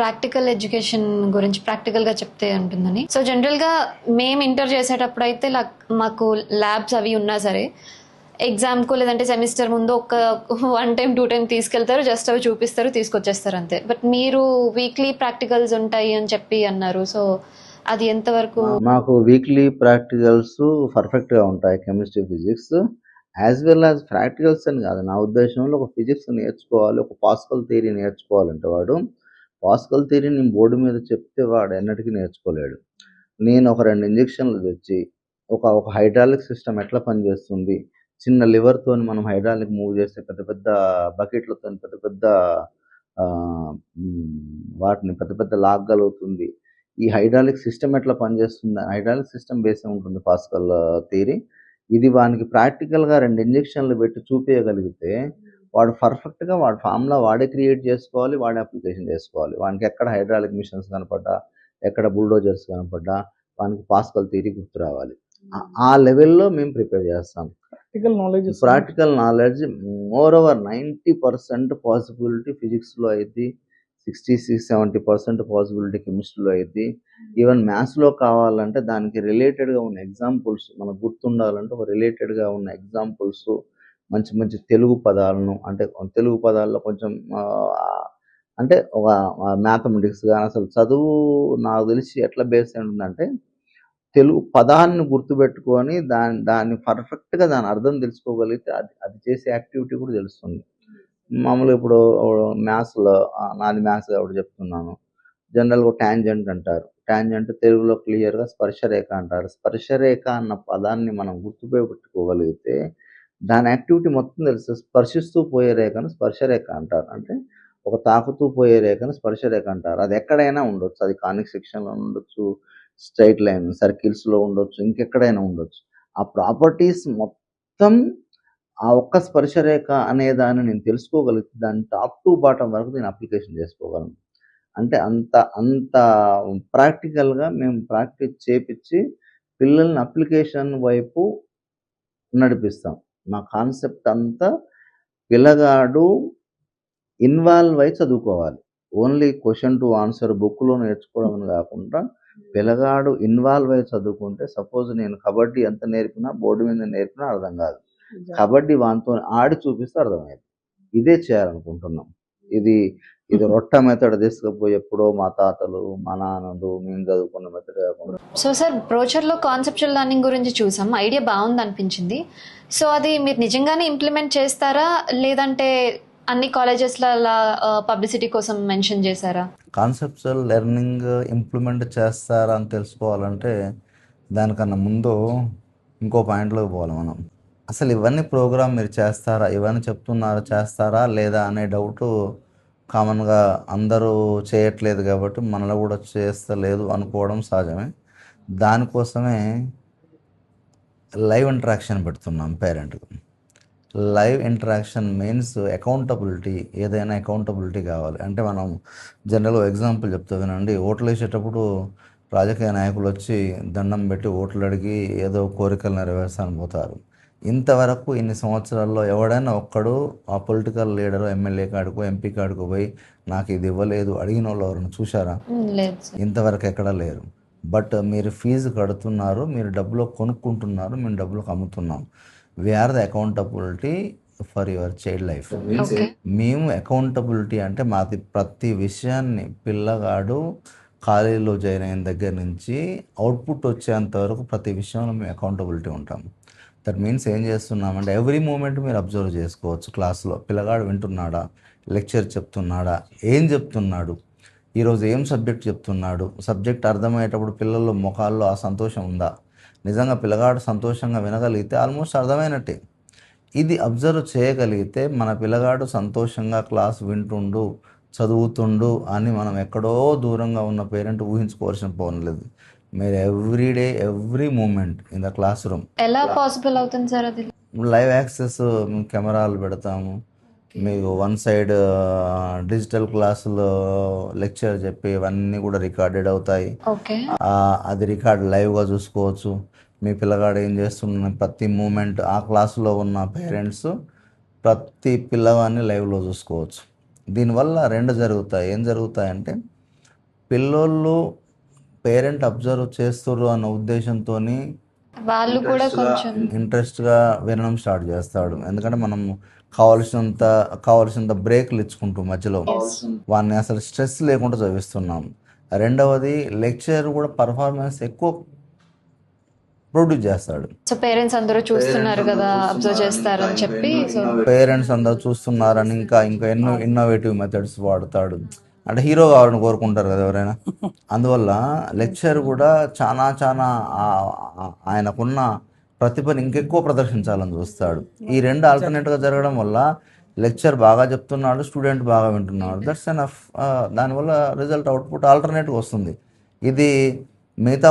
Practical education గురించి ప్రాక్టికల్గా చెప్తే ఉంటుందని. సో జనరల్గా మేము ఇంటర్ చేసేటప్పుడు అయితే మాకు ల్యాబ్స్ అవి ఉన్నా సరే ఎగ్జామ్కు లేదంటే సెమిస్టర్ ముందు ఒక 1 టైం 2 టైం తీసుకెళ్తారు, జస్ట్ అవి చూపిస్తారు, తీసుకొచ్చేస్తారు అంతే. బట్ మీరు వీక్లీ ప్రాక్టికల్స్ ఉంటాయి అని చెప్పి అన్నారు. సో అది ఎంతవరకు? మాకు వీక్లీ ప్రాక్టికల్స్ పర్ఫెక్ట్గా ఉంటాయి, chemistry physics as well as practicals అని కాదు. నా ఉద్దేశంలో ఒక ఫిజిక్స్ నేర్చుకోవాలి, ఒక పాస్కల్ థియరీ నేర్చుకోవాలంటే వాడు పాస్కల్ థియరీని బోర్డు మీద చెప్తే వాడు ఎన్నటికీ నేర్చుకోలేడు. నేను ఒక 2 ఇంజెక్షన్లు తెచ్చి ఒక హైడ్రాలిక్ సిస్టమ్ ఎట్లా పనిచేస్తుంది, చిన్న లివర్తో మనం హైడ్రాలిక్ మూవ్ చేస్తే పెద్ద పెద్ద బకెట్లతో పెద్ద పెద్ద వాటిని పెద్ద పెద్ద లాగలుగుతుంది, ఈ హైడ్రాలిక్ సిస్టమ్ ఎట్లా పనిచేస్తుంది, హైడ్రాలిక్ సిస్టమ్ బేస్ ఉంటుంది పాస్కల్ థియరీ. ఇది వానికి ప్రాక్టికల్గా 2 ఇంజెక్షన్లు పెట్టి చూపించగలిగితే వాడు పర్ఫెక్ట్గా వాడి ఫార్ములా వాడే క్రియేట్ చేసుకోవాలి, వాడే అప్లికేషన్ చేసుకోవాలి. వానికి ఎక్కడ హైడ్రాలిక్ మిషన్స్ కనపడ్డా, ఎక్కడ బుల్డోజర్స్ కనపడ్డా వానికి పాస్కల్ థియరీ గుర్తు రావాలి. ఆ లెవెల్లో మేము ప్రిపేర్ చేస్తాం. Practical knowledge moreover 90% possibility ఫిజిక్స్లో అయితే, 60-70% పాసిబిలిటీ కెమిస్ట్రీలో అయితే, ఈవెన్ మ్యాథ్స్లో కావాలంటే దానికి రిలేటెడ్గా ఉన్న ఎగ్జాంపుల్స్ మనకు గుర్తుండాలంటే ఒక రిలేటెడ్గా ఉన్న ఎగ్జాంపుల్స్, మంచి మంచి తెలుగు పదాలను, అంటే తెలుగు పదాల్లో కొంచెం అంటే ఒక మ్యాథమెటిక్స్ కానీ అసలు చదువు నాకు తెలిసి ఎట్లా బేస్ అయి ఉంటుందంటే తెలుగు పదాన్ని గుర్తుపెట్టుకొని దాన్ని పర్ఫెక్ట్గా దాని అర్థం తెలుసుకోగలిగితే అది చేసే యాక్టివిటీ కూడా తెలుస్తుంది. మామూలుగా ఇప్పుడు మ్యాథ్స్లో నాది మ్యాథ్స్ కాబట్టి చెప్తున్నాను, జనరల్గా ట్యాంజెంట్ అంటారు. ట్యాంజెంట్ తెలుగులో క్లియర్గా స్పర్శరేఖ అంటారు. స్పర్శరేఖ అన్న పదాన్ని మనం గుర్తుపెట్టుకోగలిగితే దాని యాక్టివిటీ మొత్తం తెలుసు. స్పర్శిస్తూ పోయే రేఖను స్పర్శరేఖ అంటారు. అంటే ఒక తాకుతూ పోయే రేఖను స్పర్శరేఖ అంటారు. అది ఎక్కడైనా ఉండొచ్చు, అది కానిక్ సెక్షన్లో ఉండొచ్చు, స్ట్రైట్ లైన్ సర్కిల్స్లో ఉండొచ్చు, ఇంకెక్కడైనా ఉండొచ్చు. ఆ ప్రాపర్టీస్ మొత్తం ఆ ఒక్క స్పర్శరేఖ అనే దాన్ని నేను తెలుసుకోగలిగితే దాని టాప్ టు బాటమ్ వరకు నేను అప్లికేషన్ చేసుకోగలను. అంటే అంత ప్రాక్టికల్గా మేము ప్రాక్టీస్ చేపించి పిల్లల్ని అప్లికేషన్ వైపు నడిపిస్తాం. మా కాన్సెప్ట్ అంతా పిల్లగాడు ఇన్వాల్వ్ అయి చదువుకోవాలి. ఓన్లీ క్వశ్చన్ టు ఆన్సర్ బుక్లో నేర్చుకోవడం అని కాకుండా పిల్లగాడు ఇన్వాల్వ్ అయి చదువుకుంటే, సపోజ్ నేను కబడ్డీ ఎంత నేర్పినా బోర్డు మీద నేర్పినా అర్థం కాదు, కబడ్డీ వానితో ఆడి చూపిస్తే అర్థమయ్యేది. ఇదే చేయాలనుకుంటున్నాం. ఇది రొట్ట మెథడ్ తీసుకుపోయి ఎప్పుడో మా తాతలు మా నాన్నలు మేము చదువుకున్న మెథడ్ కాకుండా. సో సార్ బ్రోచర్లో కాన్సెప్చువల్ లెర్నింగ్ గురించి చూసాం, ఐడియా బాగుంది అనిపించింది. సో అది మీరు నిజంగానే ఇంప్లిమెంట్ చేస్తారా, లేదంటే అన్ని కాలేజెస్లో అలా పబ్లిసిటీ కోసం మెన్షన్ చేశారా? కాన్సెప్చువల్ లెర్నింగ్ ఇంప్లిమెంట్ చేస్తారా అని తెలుసుకోవాలంటే దానికన్నా ముందు ఇంకో పాయింట్లోకి పోవాలి మనం. అసలు ఇవన్నీ ప్రోగ్రామ్ మీరు చేస్తారా, ఇవన్నీ చెప్తున్నారా, చేస్తారా లేదా అనే డౌట్ కామన్గా అందరూ చేయట్లేదు కాబట్టి మనలో కూడా చేస్తలేదు అనుకోవడం సహజమే. దానికోసమే లైవ్ ఇంటరాక్షన్ పెడుతున్నాం పేరెంట్కి. Live interaction means accountability. ఏదైనా అకౌంటబిలిటీ కావాలి అంటే మనం జనరల్గా ఎగ్జాంపుల్ చెప్తా వినండి. ఓట్లు వేసేటప్పుడు రాజకీయ నాయకులు వచ్చి దండం పెట్టి ఓట్లు అడిగి ఏదో కోరికలు నెరవేర్చాలని పోతారు. ఇంతవరకు ఇన్ని సంవత్సరాల్లో ఎవడైనా ఒక్కడు ఆ పొలిటికల్ లీడరు ఎమ్మెల్యే కాడుకో ఎంపీ కాడుకో పోయి నాకు ఇది ఇవ్వలేదు అడిగిన వాళ్ళు ఎవరైనా చూసారా? ఇంతవరకు ఎక్కడా లేరు. బట్ మీరు ఫీజు కడుతున్నారు, మీరు డబ్బులో కొనుక్కుంటున్నారు, మేము డబ్బులకు అమ్ముతున్నాం. We are the accountability for your child life. మేము అకౌంటబిలిటీ అంటే మాది ప్రతి విషయాన్ని పిల్లగాడు కాలేజీలో జాయిన్ అయిన దగ్గర నుంచి అవుట్పుట్ వచ్చేంత వరకు ప్రతి విషయంలో మేము అకౌంటబిలిటీ ఉంటాం. దట్ మీన్స్ ఏం చేస్తున్నామంటే ఎవ్రీ మూమెంట్ మీరు అబ్జర్వ్ చేసుకోవచ్చు. క్లాస్లో పిల్లగాడు వింటున్నాడా, లెక్చర్ చెప్తున్నాడా, ఏం చెప్తున్నాడు, ఈరోజు ఏం సబ్జెక్ట్ చెప్తున్నాడు, సబ్జెక్ట్ అర్థమయ్యేటప్పుడు పిల్లల ముఖాల్లో ఆ సంతోషం ఉందా, నిజంగా పిల్లగాడు సంతోషంగా వినగలిగితే ఆల్మోస్ట్ అర్థమైనట్టే. ఇది అబ్జర్వ్ చేయగలిగితే మన పిల్లగాడు సంతోషంగా క్లాస్ వింటుండు, చదువుతుండు అని మనం ఎక్కడో దూరంగా ఉన్న పేరెంట్ ఊహించుకోవాల్సిన పని లేదు. మీరు everyday every moment in the classroom. ఎలా పాసిబుల్ అవుతుంది సార్ అది? లైవ్ యాక్సెస్ కెమెరాలు పెడతాము. మీకు వన్ సైడ్ డిజిటల్ క్లాసులో లెక్చర్ చెప్పి ఇవన్నీ కూడా రికార్డెడ్ అవుతాయి. అది రికార్డ్ లైవ్గా చూసుకోవచ్చు. మీ పిల్లగాడు ఏం చేస్తున్న ప్రతి మూమెంట్ ఆ క్లాసులో ఉన్న పేరెంట్స్ ప్రతి పిల్లవాడిని లైవ్లో చూసుకోవచ్చు. దీనివల్ల రెండు జరుగుతాయి. ఏం జరుగుతాయంటే పిల్లోళ్ళు పేరెంట్ అబ్జర్వ్ చేస్తుర్రు అన్న ఉద్దేశంతో వాళ్ళు కూడా కొంచెం ఇంట్రెస్ట్గా వినడం స్టార్ట్ చేస్తాడు. ఎందుకంటే మనం కావాల్సినంత బ్రేక్లు ఇచ్చుకుంటూ మధ్యలో వాడిని అసలు స్ట్రెస్ లేకుండా చదివిస్తున్నాం. రెండవది లెక్చర్ కూడా పర్ఫార్మెన్స్ ఎక్కువ ప్రొడ్యూస్ చేస్తాడు. సో పేరెంట్స్ అందరూ చూస్తున్నారు కదా, అబ్జర్వ్ చేస్తారని చెప్పి సో పేరెంట్స్ అందరూ చూస్తున్నారని ఇంకా ఇంకా ఎన్నో ఇన్నోవేటివ్ మెథడ్స్ వాడతాడు. అంటే హీరో కావాలని కోరుకుంటారు కదా ఎవరైనా. అందువల్ల లెక్చర్ కూడా చాలా ఆయనకున్న ప్రతిభను ఇంకెక్కువ ప్రదర్శించాలని చూస్తాడు. ఈ రెండు ఆల్టర్నేట్గా జరగడం వల్ల లెక్చర్ బాగా చెప్తున్నాడు, స్టూడెంట్ బాగా వింటున్నాడు. That's enough. దానివల్ల రిజల్ట్ అవుట్పుట్ ఆల్టర్నేట్గా వస్తుంది. ఇది మిగతా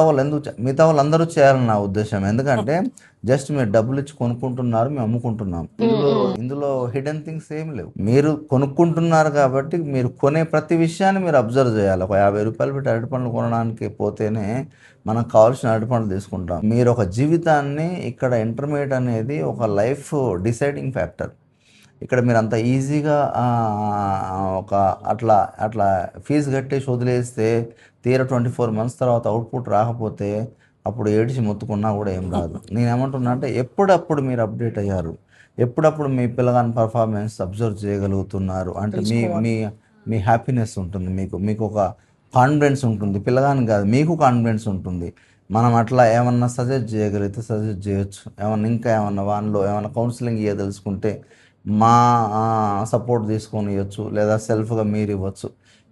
వాళ్ళందరూ చేయాలని నా ఉద్దేశం. ఎందుకంటే జస్ట్ మీరు డబ్బులు ఇచ్చి కొనుక్కుంటున్నారు, మేము అమ్ముకుంటున్నాం. ఇందులో హిడెన్ థింగ్స్ ఏమి లేవు. మీరు కొనుక్కుంటున్నారు కాబట్టి మీరు కొనే ప్రతి విషయాన్ని మీరు అబ్జర్వ్ చేయాలి. ఒక 50 రూపాయలు పెట్టి అరటి పండ్లు కొనడానికి పోతేనే మనకు కావాల్సిన అరటి పండ్లు తీసుకుంటాం. మీరు ఒక జీవితాన్ని ఇక్కడ ఇంటర్మీడియట్ అనేది ఒక లైఫ్ డిసైడింగ్ ఫ్యాక్టర్. ఇక్కడ మీరు అంత ఈజీగా ఒక అట్లా ఫీజు కట్టేసి వదిలేస్తే 24 months తర్వాత అవుట్పుట్ రాకపోతే అప్పుడు ఏడిచి మొత్తుకున్నా కూడా ఏం రాదు. నేనేమంటున్నా అంటే ఎప్పుడప్పుడు మీరు అప్డేట్ అయ్యారు, ఎప్పుడప్పుడు మీ పిల్లగాని పర్ఫార్మెన్స్ అబ్జర్వ్ చేయగలుగుతున్నారు అంటే మీ హ్యాపీనెస్ ఉంటుంది. మీకు ఒక కాన్ఫిడెన్స్ ఉంటుంది. పిల్లగాని కాదు, మీకు కాన్ఫిడెన్స్ ఉంటుంది. మనం అట్లా ఏమన్నా సజెస్ట్ చేయగలిగితే సజెస్ట్ చేయొచ్చు. ఇంకా ఏమన్నా వానిలో ఏమన్నా కౌన్సిలింగ్ ఇవ్వదలుచుకుంటే మా సపోర్ట్ తీసుకొని ఇవ్వచ్చు, లేదా సెల్ఫ్గా మీరు ఇవ్వచ్చు.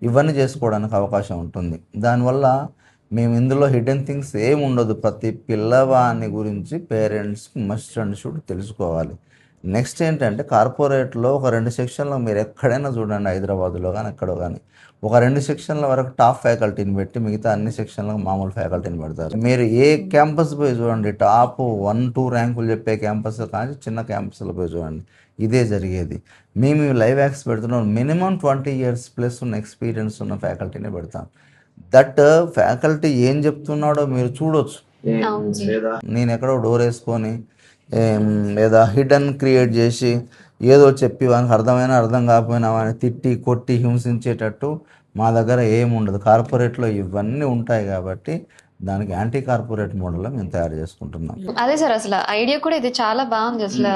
ఇవన్నీ చేసుకోవడానికి అవకాశం ఉంటుంది. దానివల్ల మేము ఇందులో హిడెన్ థింగ్స్ ఏమి ఉండదు. ప్రతి పిల్లవాని గురించి పేరెంట్స్ మస్ట్ అండ్ షుడ్ తెలుసుకోవాలి. నెక్స్ట్ ఏంటంటే కార్పొరేట్లో ఒక 2 సెక్షన్లు మీరు ఎక్కడైనా చూడండి, హైదరాబాద్లో కానీ ఎక్కడో కానీ ఒక 2 సెక్షన్ల వరకు టాప్ ఫ్యాకల్టీని పెట్టి మిగతా అన్ని సెక్షన్లకు మామూలు ఫ్యాకల్టీని పెడతారు. మీరు ఏ క్యాంపస్ పోయి చూడండి, టాప్ 1-2 ర్యాంకులు చెప్పే క్యాంపస్ కానీ చిన్న క్యాంపస్లో పోయి చూడండి, ఇదే జరిగేది. మేము లైవ్ యాక్స్ పెడుతున్నాం. మినిమం 20 years ప్లస్ ఉన్న ఎక్స్పీరియన్స్ ఉన్న ఫ్యాకల్టీనే పెడతాం. దట్ ఫ్యాకల్టీ ఏం చెప్తున్నాడో మీరు చూడొచ్చు. నేను ఎక్కడో డోర్ వేసుకొని లేదా హిడెన్ క్రియేట్ చేసి ఏదో చెప్పి వానికి అర్థమైనా అర్థం కాకపోయినా వాడిని తిట్టి కొట్టి హింసించేటట్టు మా దగ్గర ఏముండదు. కార్పొరేట్లో ఇవన్నీ ఉంటాయి కాబట్టి దానికి యాంటీ కార్పొరేట్ మోడల్లో మేము తయారు చేసుకుంటున్నాం. అదే సార్, అసలు ఐడియా కూడా ఇది చాలా బాగుంది అసలు.